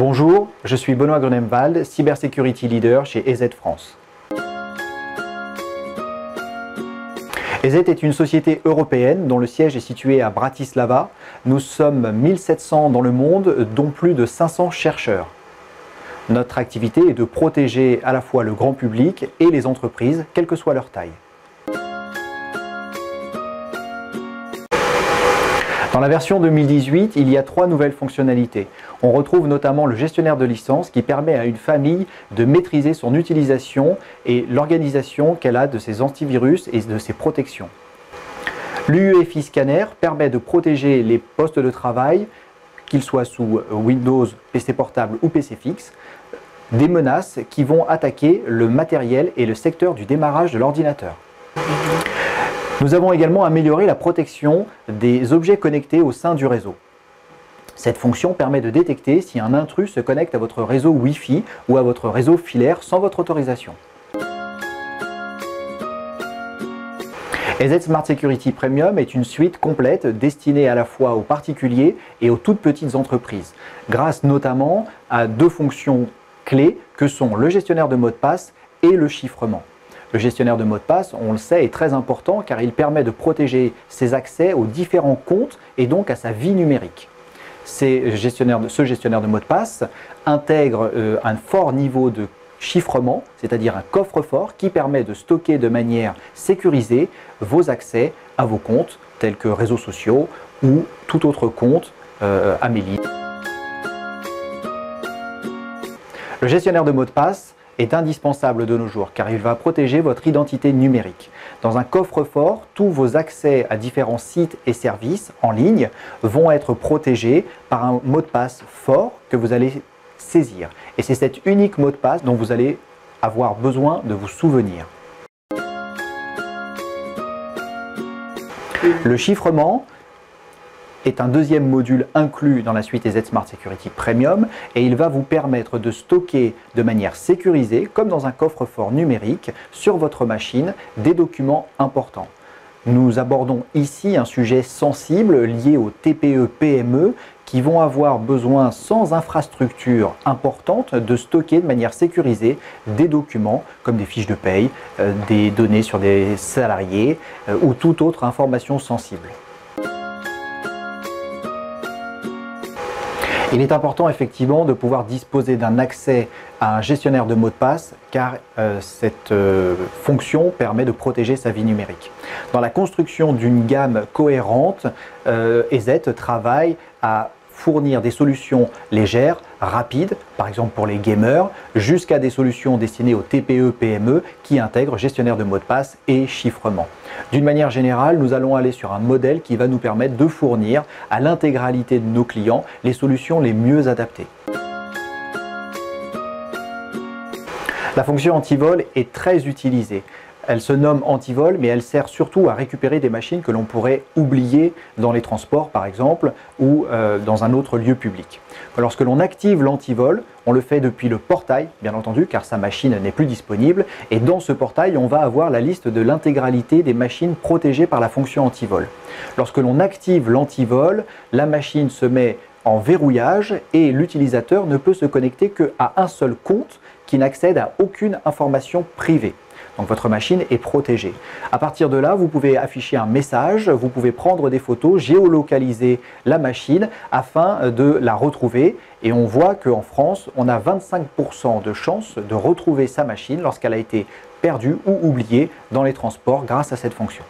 Bonjour, je suis Benoît Grunemwald, Cybersecurity Leader chez EZ France. EZ est une société européenne dont le siège est situé à Bratislava. Nous sommes 1700 dans le monde, dont plus de 500 chercheurs. Notre activité est de protéger à la fois le grand public et les entreprises, quelle que soit leur taille. Dans la version 2018, il y a 3 nouvelles fonctionnalités. On retrouve notamment le gestionnaire de licence qui permet à une famille de maîtriser son utilisation et l'organisation qu'elle a de ses antivirus et de ses protections. L'UEFI Scanner permet de protéger les postes de travail, qu'ils soient sous Windows, PC portable ou PC fixe, des menaces qui vont attaquer le matériel et le secteur du démarrage de l'ordinateur. Nous avons également amélioré la protection des objets connectés au sein du réseau. Cette fonction permet de détecter si un intrus se connecte à votre réseau Wi-Fi ou à votre réseau filaire sans votre autorisation. EZ Smart Security Premium est une suite complète destinée à la fois aux particuliers et aux toutes petites entreprises, grâce notamment à 2 fonctions clés que sont le gestionnaire de mot de passe et le chiffrement. Le gestionnaire de mot de passe, on le sait, est très important car il permet de protéger ses accès aux différents comptes et donc à sa vie numérique. Ce gestionnaire de mot de passe intègre un fort niveau de chiffrement, c'est-à-dire un coffre-fort qui permet de stocker de manière sécurisée vos accès à vos comptes tels que réseaux sociaux ou tout autre compte Amélie. Le gestionnaire de mot de passe est indispensable de nos jours car il va protéger votre identité numérique. Dans un coffre-fort, tous vos accès à différents sites et services en ligne vont être protégés par un mot de passe fort que vous allez saisir. Et c'est cet unique mot de passe dont vous allez avoir besoin de vous souvenir. Le chiffrement est un deuxième module inclus dans la suite EZ Smart Security Premium et il va vous permettre de stocker de manière sécurisée, comme dans un coffre-fort numérique, sur votre machine des documents importants. Nous abordons ici un sujet sensible lié aux TPE-PME qui vont avoir besoin, sans infrastructure importante, de stocker de manière sécurisée des documents comme des fiches de paye, des données sur des salariés ou toute autre information sensible. Il est important effectivement de pouvoir disposer d'un accès à un gestionnaire de mot de passe car cette fonction permet de protéger sa vie numérique. Dans la construction d'une gamme cohérente, EZ travaille à fournir des solutions légères, rapides, par exemple pour les gamers, jusqu'à des solutions destinées aux TPE-PME qui intègrent gestionnaire de mot de passe et chiffrement. D'une manière générale, nous allons aller sur un modèle qui va nous permettre de fournir à l'intégralité de nos clients les solutions les mieux adaptées. La fonction anti-vol est très utilisée. Elle se nomme anti-vol, mais elle sert surtout à récupérer des machines que l'on pourrait oublier dans les transports, par exemple, ou dans un autre lieu public. Lorsque l'on active l'anti-vol, on le fait depuis le portail, bien entendu, car sa machine n'est plus disponible. Et dans ce portail, on va avoir la liste de l'intégralité des machines protégées par la fonction anti-vol. Lorsque l'on active l'anti-vol, la machine se met en verrouillage et l'utilisateur ne peut se connecter qu'à un seul compte qui n'accède à aucune information privée. Donc votre machine est protégée. À partir de là, vous pouvez afficher un message, vous pouvez prendre des photos, géolocaliser la machine afin de la retrouver. Et on voit qu'en France, on a 25% de chances de retrouver sa machine lorsqu'elle a été perdue ou oubliée dans les transports grâce à cette fonction.